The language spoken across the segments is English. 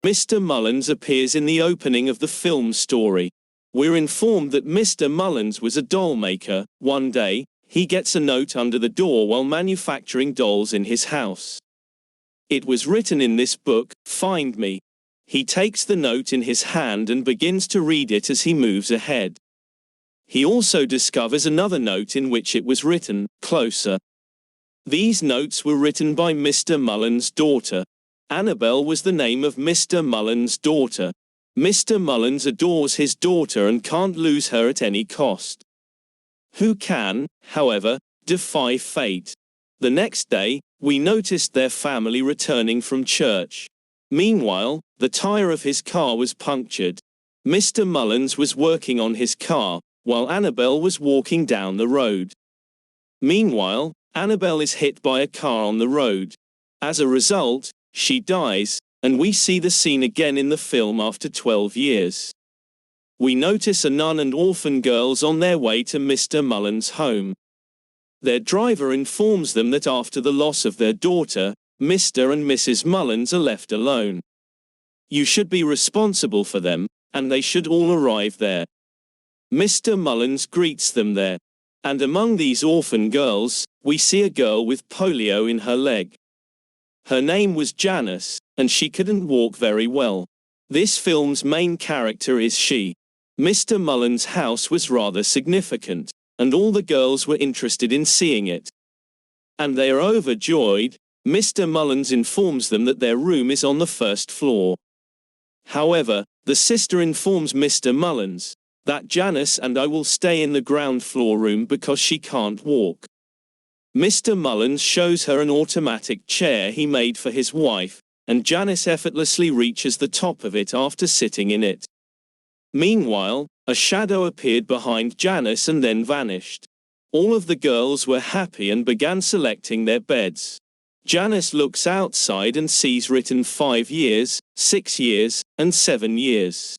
Mr. Mullins appears in the opening of the film story. We're informed that Mr. Mullins was a doll maker. One day, he gets a note under the door while manufacturing dolls in his house. It was written in this book, "Find Me." He takes the note in his hand and begins to read it as he moves ahead. He also discovers another note in which it was written, "Closer." These notes were written by Mr. Mullins' daughter. Annabelle was the name of Mr. Mullins' daughter. Mr. Mullins adores his daughter and can't lose her at any cost. Who can, however, defy fate? The next day, we noticed their family returning from church. Meanwhile, the tire of his car was punctured. Mr. Mullins was working on his car, while Annabelle was walking down the road. Meanwhile, Annabelle is hit by a car on the road. As a result, she dies, and we see the scene again in the film after 12 years. We notice a nun and orphan girls on their way to Mr. Mullins' home. Their driver informs them that after the loss of their daughter, Mr. and Mrs. Mullins are left alone. You should be responsible for them, and they should all arrive there. Mr. Mullins greets them there. And among these orphan girls, we see a girl with polio in her leg. Her name was Janice, and she couldn't walk very well. This film's main character is she. Mr. Mullins' house was rather significant, and all the girls were interested in seeing it. And they are overjoyed. Mr. Mullins informs them that their room is on the first floor. However, the sister informs Mr. Mullins that Janice and I will stay in the ground floor room because she can't walk. Mr. Mullins shows her an automatic chair he made for his wife, and Janice effortlessly reaches the top of it after sitting in it. Meanwhile, a shadow appeared behind Janice and then vanished. All of the girls were happy and began selecting their beds. Janice looks outside and sees written 5 years, 6 years, and 7 years.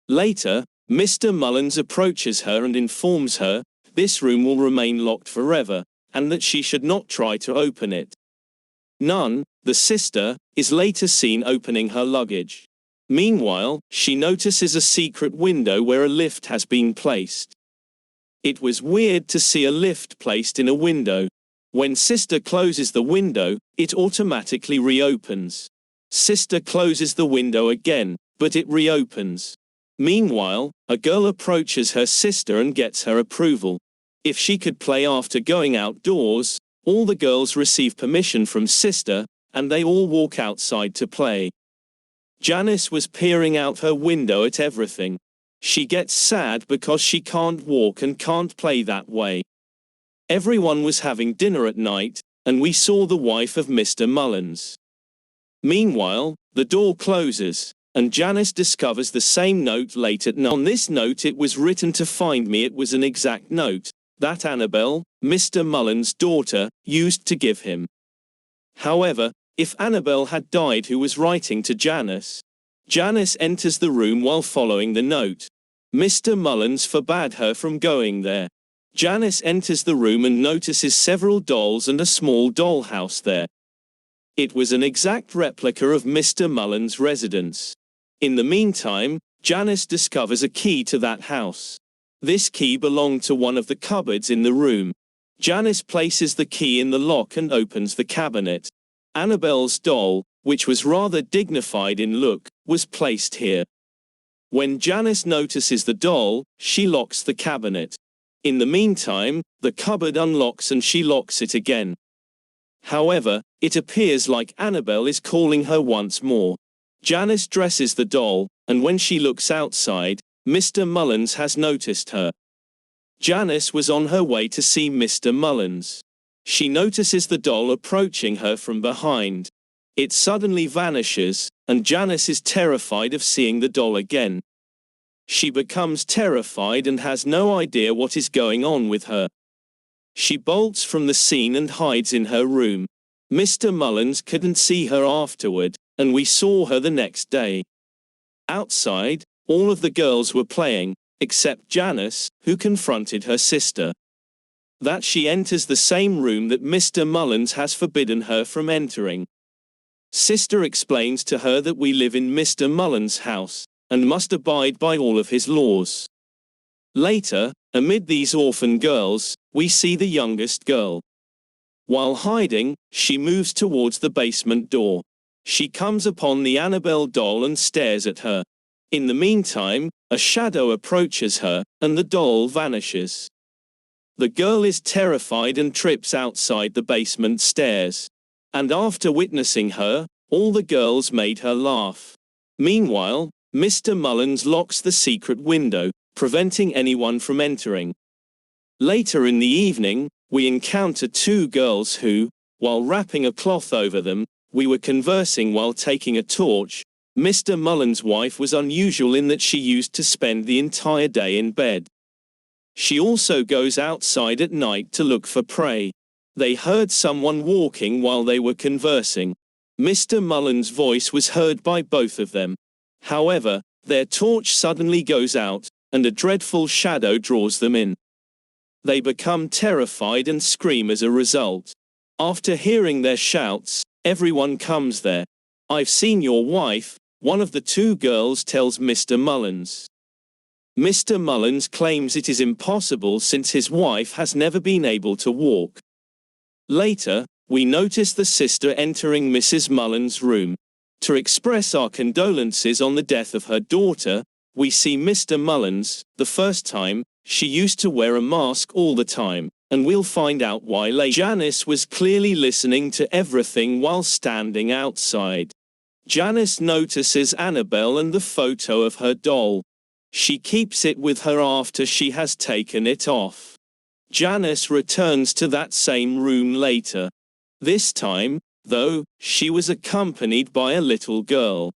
Later, Mr. Mullins approaches her and informs her this room will remain locked forever, and that she should not try to open it. Nun, the sister, is later seen opening her luggage. Meanwhile, she notices a secret window where a lift has been placed. It was weird to see a lift placed in a window. When sister closes the window, it automatically reopens. Sister closes the window again, but it reopens. Meanwhile, a girl approaches her sister and gets her approval. If she could play after going outdoors, all the girls receive permission from sister, and they all walk outside to play. Janice was peering out her window at everything. She gets sad because she can't walk and can't play that way. Everyone was having dinner at night, and we saw the wife of Mr. Mullins. Meanwhile, the door closes, and Janice discovers the same note late at night. On this note it was written to find me. It was an exact note that Annabelle, Mr. Mullins' daughter, used to give him. However, if Annabelle had died who was writing to Janice, Janice enters the room while following the note. Mr. Mullins forbade her from going there. Janice enters the room and notices several dolls and a small dollhouse there. It was an exact replica of Mr. Mullins' residence. In the meantime, Janice discovers a key to that house. This key belonged to one of the cupboards in the room. Janice places the key in the lock and opens the cabinet. Annabelle's doll, which was rather dignified in look, was placed here. When Janice notices the doll, she locks the cabinet. In the meantime, the cupboard unlocks and she locks it again. However, it appears like Annabelle is calling her once more. Janice dresses the doll, and when she looks outside, Mr. Mullins has noticed her. Janice was on her way to see Mr. Mullins. She notices the doll approaching her from behind. It suddenly vanishes, and Janice is terrified of seeing the doll again. She becomes terrified and has no idea what is going on with her. She bolts from the scene and hides in her room. Mr. Mullins couldn't see her afterward, and we saw her the next day. Outside, all of the girls were playing, except Janice, who confronted her sister. That she enters the same room that Mr. Mullins has forbidden her from entering. Sister explains to her that we live in Mr. Mullins' house, and must abide by all of his laws. Later, amid these orphan girls, we see the youngest girl. While hiding, she moves towards the basement door. She comes upon the Annabelle doll and stares at her. In the meantime, a shadow approaches her, and the doll vanishes. The girl is terrified and trips outside the basement stairs. And after witnessing her, all the girls made her laugh. Meanwhile, Mr. Mullins locks the secret window, preventing anyone from entering. Later in the evening, we encounter two girls who, while wrapping a cloth over them, we were conversing while taking a torch. Mr. Mullins' wife was unusual in that she used to spend the entire day in bed. She also goes outside at night to look for prey. They heard someone walking while they were conversing. Mr. Mullins' voice was heard by both of them. However, their torch suddenly goes out, and a dreadful shadow draws them in. They become terrified and scream as a result. After hearing their shouts, everyone comes there. "I've seen your wife," one of the two girls tells Mr. Mullins. Mr. Mullins claims it is impossible since his wife has never been able to walk. Later, we notice the sister entering Mrs. Mullins' room. To express our condolences on the death of her daughter, we see Mr. Mullins. The first time, she used to wear a mask all the time, and we'll find out why later. Janice was clearly listening to everything while standing outside. Janice notices Annabelle and the photo of her doll. She keeps it with her after she has taken it off. Janice returns to that same room later. This time, though, she was accompanied by a little girl.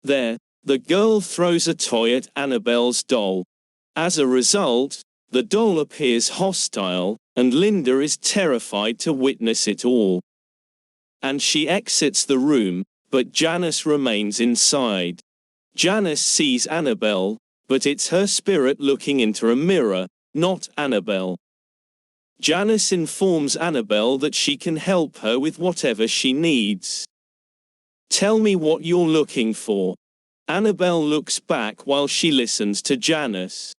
There, the girl throws a toy at Annabelle's doll. As a result, the doll appears hostile, and Linda is terrified to witness it all. And she exits the room, but Janice remains inside. Janice sees Annabelle, but it's her spirit looking into a mirror, not Annabelle. Janice informs Annabelle that she can help her with whatever she needs. "Tell me what you're looking for." Annabelle looks back while she listens to Janice.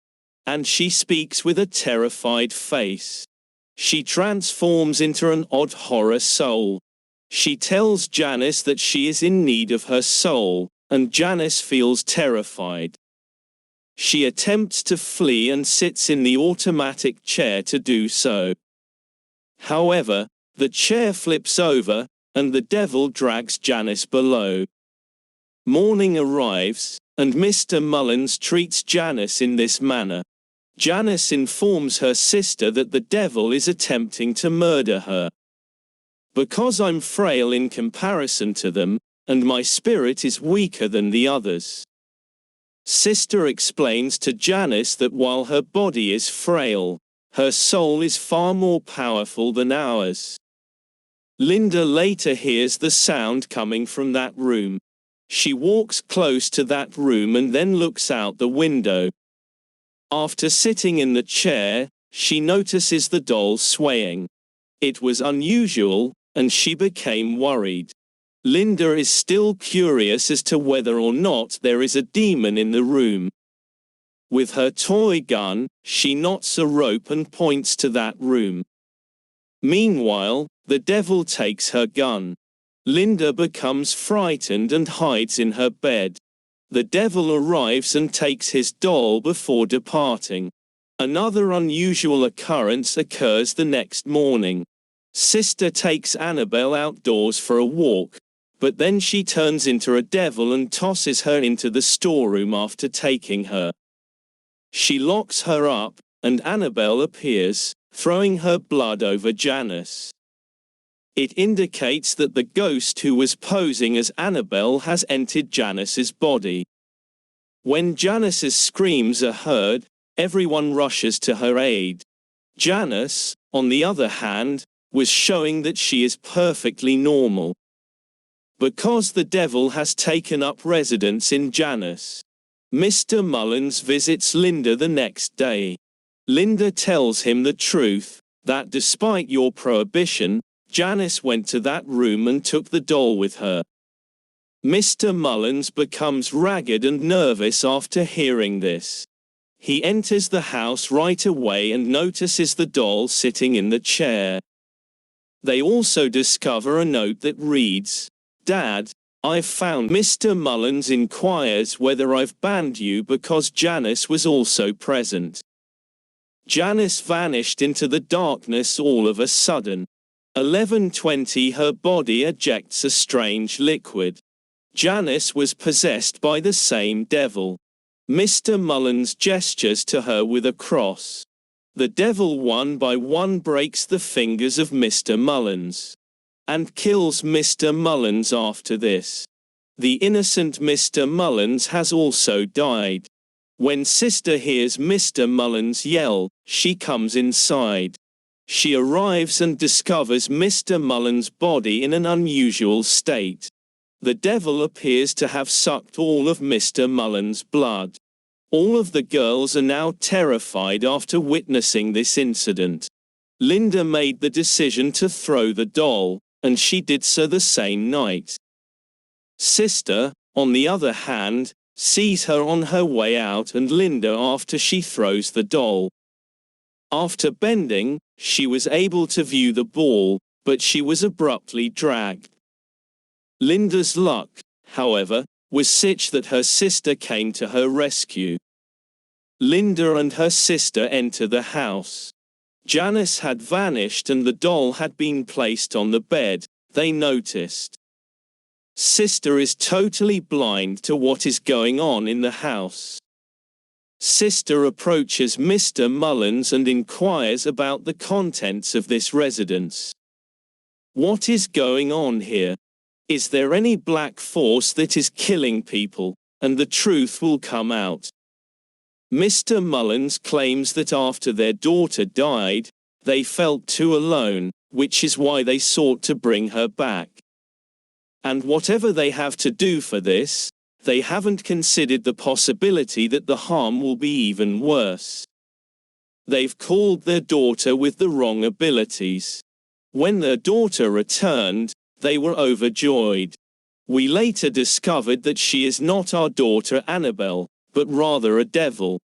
And she speaks with a terrified face. She transforms into an odd horror soul. She tells Janice that she is in need of her soul, and Janice feels terrified. She attempts to flee and sits in the automatic chair to do so. However, the chair flips over, and the devil drags Janice below. Morning arrives, and Mr. Mullins treats Janice in this manner. Janice informs her sister that the devil is attempting to murder her. "Because I'm frail in comparison to them, and my spirit is weaker than the others." Sister explains to Janice that while her body is frail, her soul is far more powerful than ours. Linda later hears the sound coming from that room. She walks close to that room and then looks out the window. After sitting in the chair, she notices the doll swaying. It was unusual, and she became worried. Linda is still curious as to whether or not there is a demon in the room. With her toy gun, she knots a rope and points to that room. Meanwhile, the devil takes her gun. Linda becomes frightened and hides in her bed. The devil arrives and takes his doll before departing. Another unusual occurrence occurs the next morning. Sister takes Annabelle outdoors for a walk, but then she turns into a devil and tosses her into the storeroom after taking her. She locks her up, and Annabelle appears, throwing her blood over Janice. It indicates that the ghost who was posing as Annabelle has entered Janice's body. When Janice's screams are heard, everyone rushes to her aid. Janice, on the other hand, was showing that she is perfectly normal. Because the devil has taken up residence in Janice, Mr. Mullins visits Linda the next day. Linda tells him the truth, that despite your prohibition, Janice went to that room and took the doll with her. Mr. Mullins becomes ragged and nervous after hearing this. He enters the house right away and notices the doll sitting in the chair. They also discover a note that reads, "Dad, I've found." Mr. Mullins inquires whether I've banned you because Janice was also present. Janice vanished into the darkness all of a sudden. 11:20 Her body ejects a strange liquid. Janice was possessed by the same devil. Mr. Mullins gestures to her with a cross. The devil one by one breaks the fingers of Mr. Mullins and kills Mr. Mullins after this. The innocent Mr. Mullins has also died. When Sister hears Mr. Mullins yell, she comes inside. She arrives and discovers Mr. Mullins' body in an unusual state. The devil appears to have sucked all of Mr. Mullins' blood. All of the girls are now terrified after witnessing this incident. Linda made the decision to throw the doll, and she did so the same night. Sister, on the other hand, sees her on her way out and Linda after she throws the doll. After bending, she was able to view the ball, but she was abruptly dragged. Linda's luck, however, was such that her sister came to her rescue. Linda and her sister enter the house. Janice had vanished and the doll had been placed on the bed, they noticed. Sister is totally blind to what is going on in the house. Sister approaches Mr. Mullins and inquires about the contents of this residence. What is going on here? Is there any black force that is killing people, and the truth will come out? Mr. Mullins claims that after their daughter died, they felt too alone, which is why they sought to bring her back. And whatever they have to do for this, they haven't considered the possibility that the harm will be even worse. They've called their daughter with the wrong abilities. When their daughter returned, they were overjoyed. We later discovered that she is not our daughter Annabelle, but rather a devil.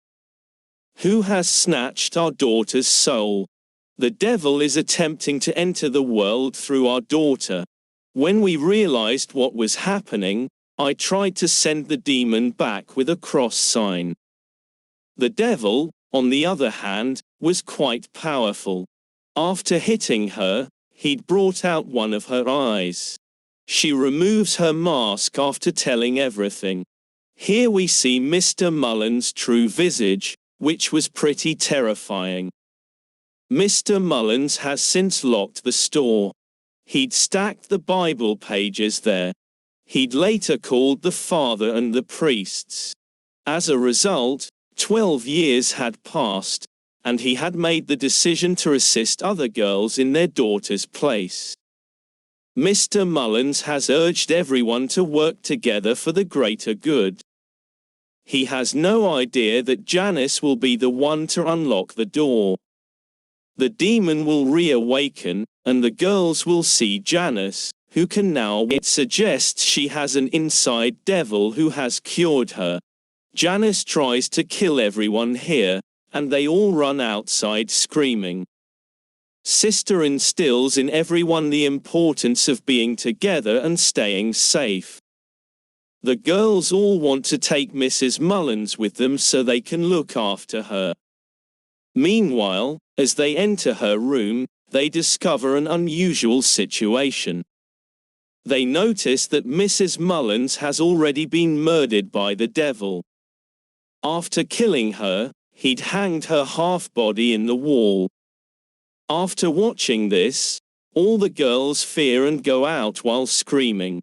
Who has snatched our daughter's soul? The devil is attempting to enter the world through our daughter. When we realized what was happening, I tried to send the demon back with a cross sign. The devil, on the other hand, was quite powerful. After hitting her, he'd brought out one of her eyes. She removes her mask after telling everything. Here we see Mr. Mullins' true visage, which was pretty terrifying. Mr. Mullins has since locked the store. He'd stacked the Bible pages there. He'd later called the father and the priests. As a result, 12 years had passed, and he had made the decision to assist other girls in their daughter's place. Mr. Mullins has urged everyone to work together for the greater good. He has no idea that Janice will be the one to unlock the door. The demon will reawaken, and the girls will see Janice, who can now. It suggests she has an inside devil who has cured her. Janice tries to kill everyone here, and they all run outside screaming. Sister instills in everyone the importance of being together and staying safe. The girls all want to take Mrs. Mullins with them so they can look after her. Meanwhile, as they enter her room, they discover an unusual situation. They notice that Mrs. Mullins has already been murdered by the devil. After killing her, he'd hanged her half-body in the wall. After watching this, all the girls fear and go out while screaming.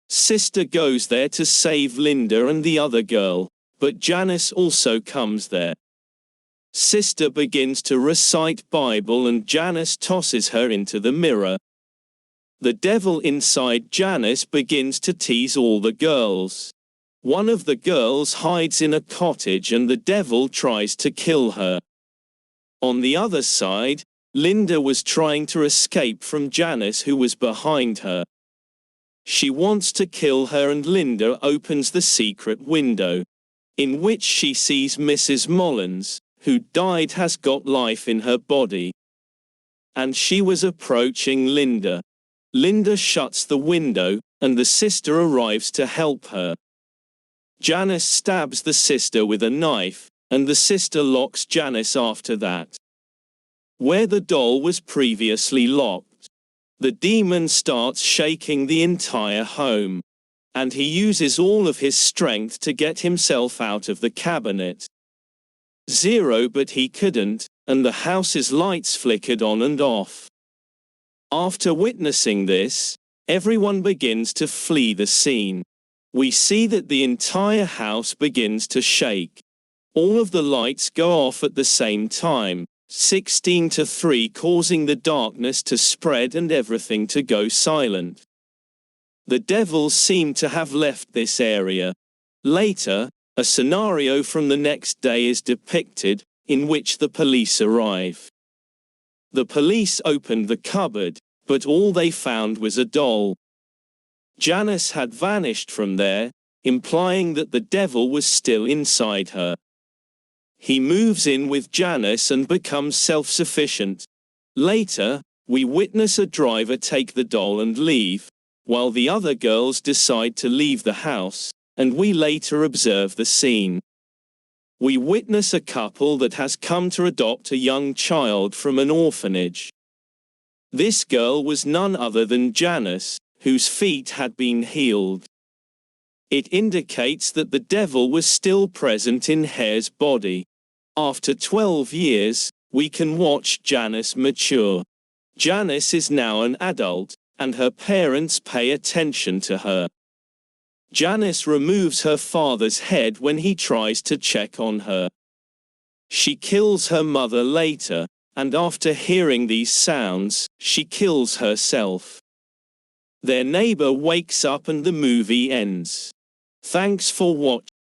Sister goes there to save Linda and the other girl, but Janice also comes there. Sister begins to recite Bible and Janice tosses her into the mirror. The devil inside Janice begins to tease all the girls. One of the girls hides in a cottage and the devil tries to kill her. On the other side, Linda was trying to escape from Janice, who was behind her. She wants to kill her, and Linda opens the secret window, in which she sees Mrs. Mullins, who died, has got life in her body. And she was approaching Linda. Linda shuts the window, and the sister arrives to help her. Janice stabs the sister with a knife, and the sister locks Janice after that. Where the doll was previously locked, the demon starts shaking the entire home, and he uses all of his strength to get himself out of the cabinet. But he couldn't, and the house's lights flickered on and off. After witnessing this, everyone begins to flee the scene. We see that the entire house begins to shake. All of the lights go off at the same time, 16-3, causing the darkness to spread and everything to go silent. The devils seem to have left this area. Later, a scenario from the next day is depicted, in which the police arrive. The police opened the cupboard, but all they found was a doll. Janice had vanished from there, implying that the devil was still inside her. He moves in with Janice and becomes self-sufficient. Later, we witness a driver take the doll and leave, while the other girls decide to leave the house, and we later observe the scene. We witness a couple that has come to adopt a young child from an orphanage. This girl was none other than Janice, whose feet had been healed. It indicates that the devil was still present in Hare's body. After 12 years, we can watch Janice mature. Janice is now an adult, and her parents pay attention to her. Janice removes her father's head when he tries to check on her. She kills her mother later, and after hearing these sounds, she kills herself. Their neighbor wakes up and the movie ends. Thanks for watching.